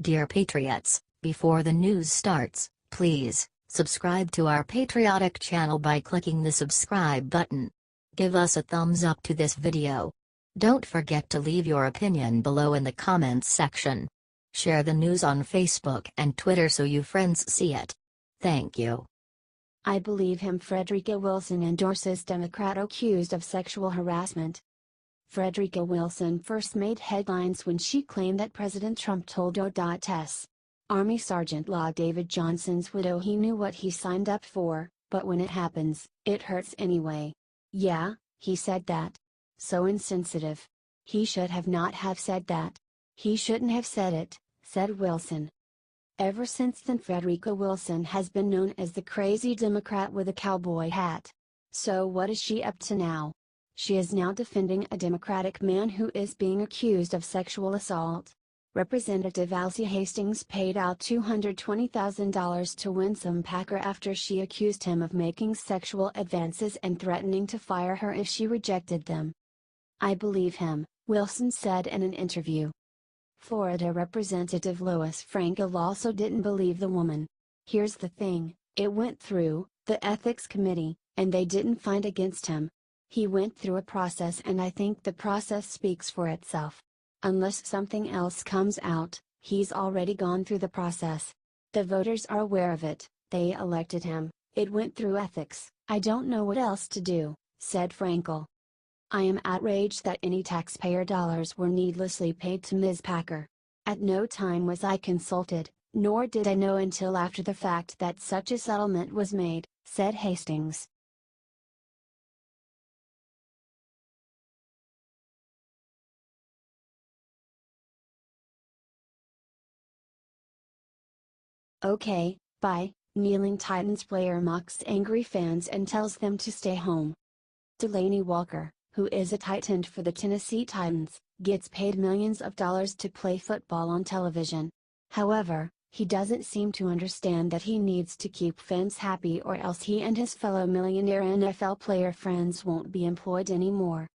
Dear Patriots, before the news starts, please subscribe to our patriotic channel by clicking the subscribe button. Give us a thumbs up to this video. Don't forget to leave your opinion below in the comments section. Share the news on Facebook and Twitter so you friends see it. Thank you. I believe him. Frederica Wilson endorses Democrat accused of sexual harassment. Frederica Wilson first made headlines when she claimed that President Trump told aU.S. Army Sergeant Law David Johnson's widow he knew what he signed up for, but when it happens, it hurts anyway. Yeah, he said that. So insensitive. He should have not have said that. He shouldn't have said it, said Wilson. Ever since then Frederica Wilson has been known as the crazy Democrat with a cowboy hat. So what is she up to now? She is now defending a Democratic man who is being accused of sexual assault. Representative Alcee Hastings paid out $220,000 to Winsome Packer after she accused him of making sexual advances and threatening to fire her if she rejected them. I believe him, Wilson said in an interview. Florida Representative Lois Frankel also didn't believe the woman. Here's the thing, it went through the Ethics Committee, and they didn't find against him. He went through a process and I think the process speaks for itself. Unless something else comes out, he's already gone through the process. The voters are aware of it, they elected him, it went through ethics, I don't know what else to do, said Frankel. I am outraged that any taxpayer dollars were needlessly paid to Ms. Packer. At no time was I consulted, nor did I know until after the fact that such a settlement was made, said Hastings. Okay, bye. Kneeling Titans player mocks angry fans and tells them to stay home. Delanie Walker, who is a tight end for the Tennessee Titans, gets paid millions of dollars to play football on television. However, he doesn't seem to understand that he needs to keep fans happy or else he and his fellow millionaire NFL player friends won't be employed anymore.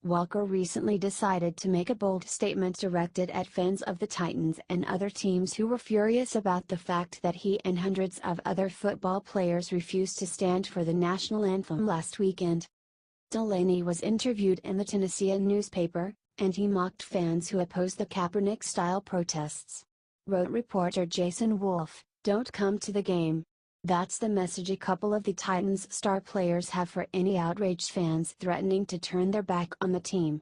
Walker recently decided to make a bold statement directed at fans of the Titans and other teams who were furious about the fact that he and hundreds of other football players refused to stand for the national anthem last weekend. Delanie was interviewed in the Tennessee newspaper, and he mocked fans who opposed the Kaepernick-style protests. Wrote reporter Jason Wolf, "Don't come to the game." That's the message a couple of the Titans' star players have for any outraged fans threatening to turn their back on the team.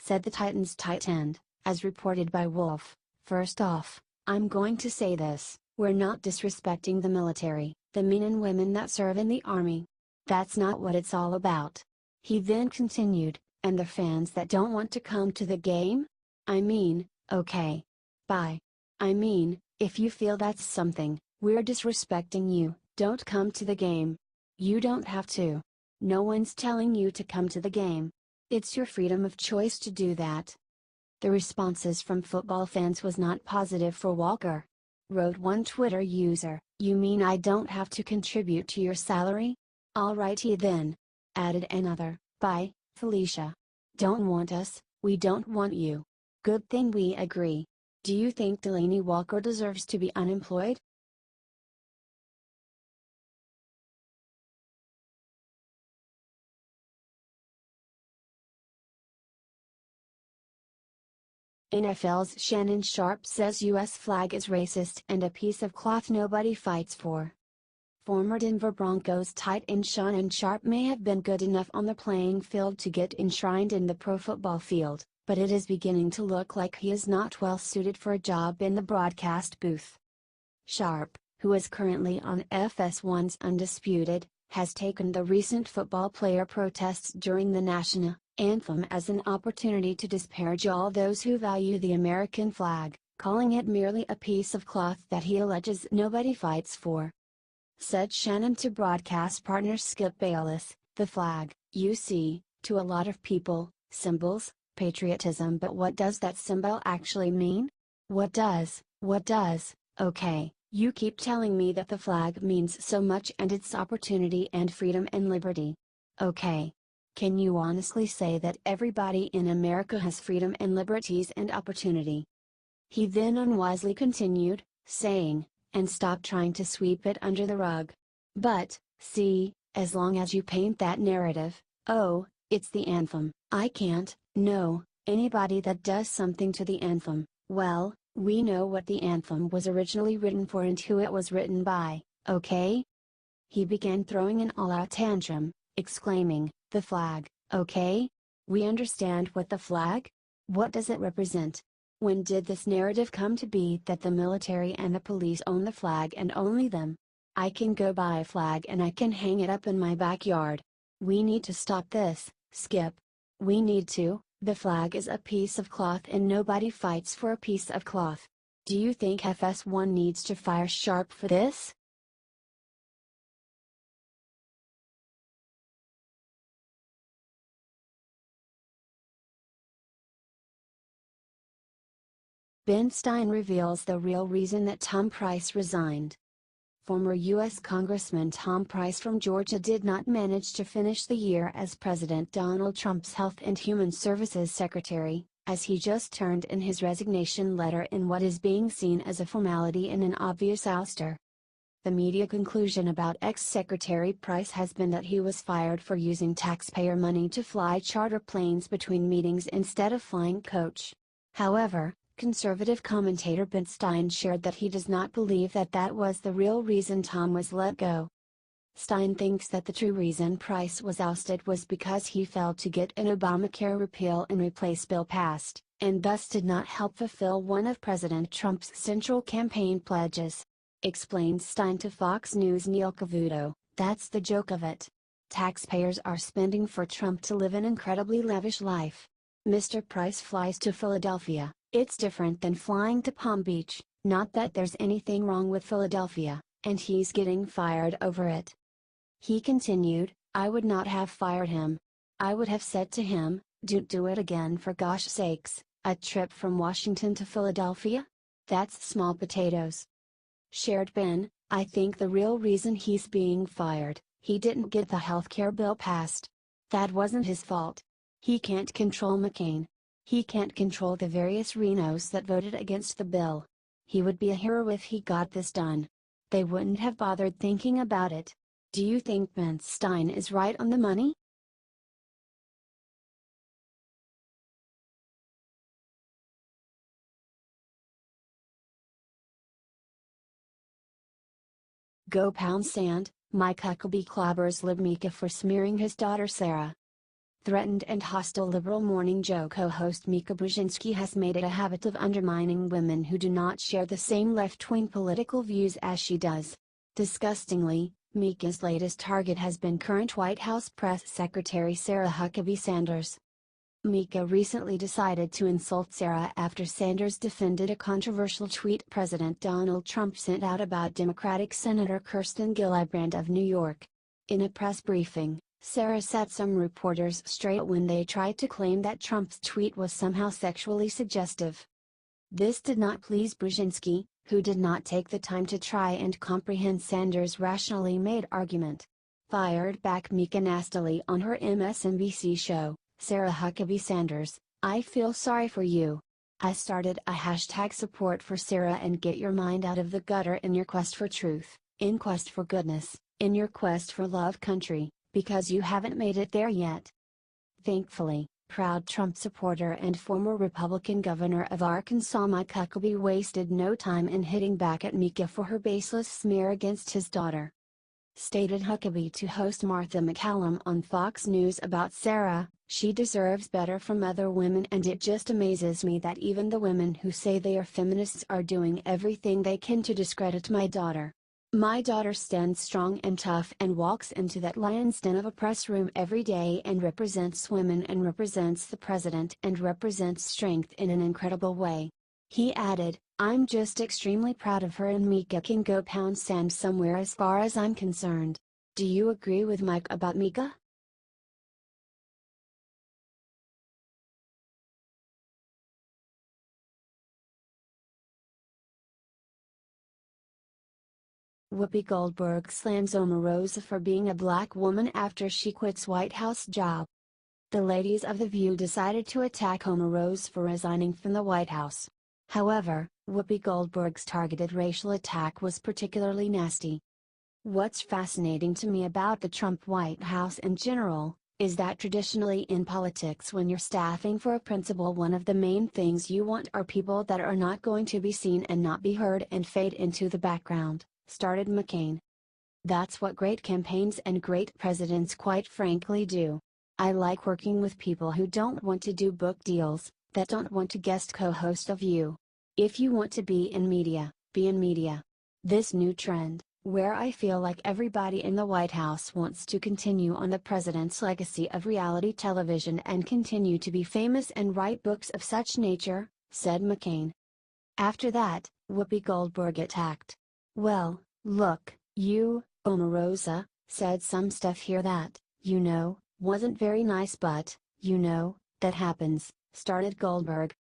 Said the Titans tight end, as reported by Wolf, "First off, I'm going to say this, we're not disrespecting the military, the men and women that serve in the Army. That's not what it's all about." He then continued, "And the fans that don't want to come to the game? I mean, okay. Bye. I mean, if you feel that's something, we're disrespecting you, don't come to the game. You don't have to. No one's telling you to come to the game. It's your freedom of choice to do that." The responses from football fans was not positive for Walker. Wrote one Twitter user, "You mean I don't have to contribute to your salary? Alrighty then." Added another, "Bye, Felicia. Don't want us, we don't want you. Good thing we agree. Do you think Delanie Walker deserves to be unemployed?" NFL's Shannon Sharpe says U.S. flag is racist and a piece of cloth nobody fights for. Former Denver Broncos tight end Shannon Sharpe may have been good enough on the playing field to get enshrined in the pro football field, but it is beginning to look like he is not well suited for a job in the broadcast booth. Sharpe, who is currently on FS1's Undisputed, has taken the recent football player protests during the national anthem as an opportunity to disparage all those who value the American flag, calling it merely a piece of cloth that he alleges nobody fights for. Said Shannon to broadcast partner Skip Bayless, "The flag, you see, to a lot of people, symbols, patriotism, but what does that symbol actually mean? What does, okay, you keep telling me that the flag means so much and it's opportunity and freedom and liberty. Okay. Can you honestly say that everybody in America has freedom and liberties and opportunity? He then unwisely continued, saying, "And stop trying to sweep it under the rug. But, see, as long as you paint that narrative, oh, it's the anthem, I can't, no, anybody that does something to the anthem, well, we know what the anthem was originally written for and who it was written by, okay?" He began throwing an all-out tantrum, exclaiming, "The flag, okay? We understand what the flag? What does it represent? When did this narrative come to be that the military and the police own the flag and only them? I can go buy a flag and I can hang it up in my backyard. We need to stop this, Skip. We need to. The flag is a piece of cloth and nobody fights for a piece of cloth. Do you think FS1 needs to fire Sharpe for this?" Ben Stein reveals the real reason that Tom Price resigned. Former U.S. Congressman Tom Price from Georgia did not manage to finish the year as President Donald Trump's Health and Human Services Secretary, as he just turned in his resignation letter in what is being seen as a formality and an obvious ouster. The media conclusion about ex-Secretary Price has been that he was fired for using taxpayer money to fly charter planes between meetings instead of flying coach. However, conservative commentator Ben Stein shared that he does not believe that that was the real reason Tom was let go. Stein thinks that the true reason Price was ousted was because he failed to get an Obamacare repeal and replace bill passed, and thus did not help fulfill one of President Trump's central campaign pledges. Explained Stein to Fox News' Neil Cavuto, "That's the joke of it. Taxpayers are spending for Trump to live an incredibly lavish life. Mr. Price flies to Philadelphia. It's different than flying to Palm Beach, not that there's anything wrong with Philadelphia, and he's getting fired over it." He continued, "I would not have fired him. I would have said to him, don't do it again for gosh sakes, a trip from Washington to Philadelphia? That's small potatoes." Shared Ben, "I think the real reason he's being fired, he didn't get the healthcare bill passed. That wasn't his fault. He can't control McCain. He can't control the various Renos that voted against the bill. He would be a hero if he got this done. They wouldn't have bothered thinking about it." Do you think Ben Stein is right on the money? Go pound sand, Mike Huckabee clobbers Lib Mika for smearing his daughter Sara. Threatened and hostile liberal morning Joe co-host Mika Brzezinski has made it a habit of undermining women who do not share the same left-wing political views as she does. Disgustingly, Mika's latest target has been current White House Press Secretary Sara Huckabee Sanders. Mika recently decided to insult Sara after Sanders defended a controversial tweet President Donald Trump sent out about Democratic Senator Kirsten Gillibrand of New York. In a press briefing, Sara set some reporters straight when they tried to claim that Trump's tweet was somehow sexually suggestive. This did not please Brzezinski, who did not take the time to try and comprehend Sanders' rationally made argument. Fired back Mika nastily on her MSNBC show, Sara Huckabee Sanders, "I feel sorry for you. I started a hashtag support for Sara and get your mind out of the gutter in your quest for truth, in quest for goodness, in your quest for love country, because you haven't made it there yet." Thankfully, proud Trump supporter and former Republican governor of Arkansas Mike Huckabee wasted no time in hitting back at Mika for her baseless smear against his daughter. Stated Huckabee to host Martha McCallum on Fox News about Sara, "She deserves better from other women and it just amazes me that even the women who say they are feminists are doing everything they can to discredit my daughter. My daughter stands strong and tough and walks into that lion's den of a press room every day and represents women and represents the president and represents strength in an incredible way." He added, "I'm just extremely proud of her and Mika can go pound sand somewhere as far as I'm concerned." Do you agree with Mike about Mika? Whoopi Goldberg slams Omarosa for being a black woman after she quits White House job. The ladies of The View decided to attack Omarosa for resigning from the White House. However, Whoopi Goldberg's targeted racial attack was particularly nasty. What's fascinating to me about the Trump White House in general, is that traditionally in politics when you're staffing for a principal, one of the main things you want are people that are not going to be seen and not be heard and fade into the background, started McCain. That's what great campaigns and great presidents quite frankly do. I like working with people who don't want to do book deals, that don't want to guest co-host of you. If you want to be in media, be in media. This new trend, where I feel like everybody in the White House wants to continue on the president's legacy of reality television and continue to be famous and write books of such nature, said McCain. After that, Whoopi Goldberg attacked. Well, look, you, Omarosa, said some stuff here that, wasn't very nice, but, that happens, started Goldberg.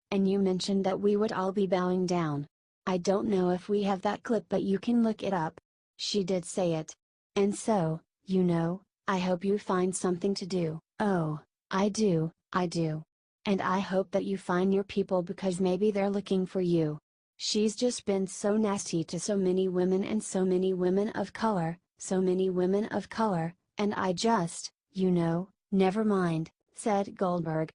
And you mentioned that we would all be bowing down. I don't know if we have that clip, but you can look it up. She did say it. And so, I hope you find something to do. Oh, I do. And I hope that you find your people, because maybe they're looking for you. She's just been so nasty to so many women and so many women of color, and I just, never mind, said Goldberg.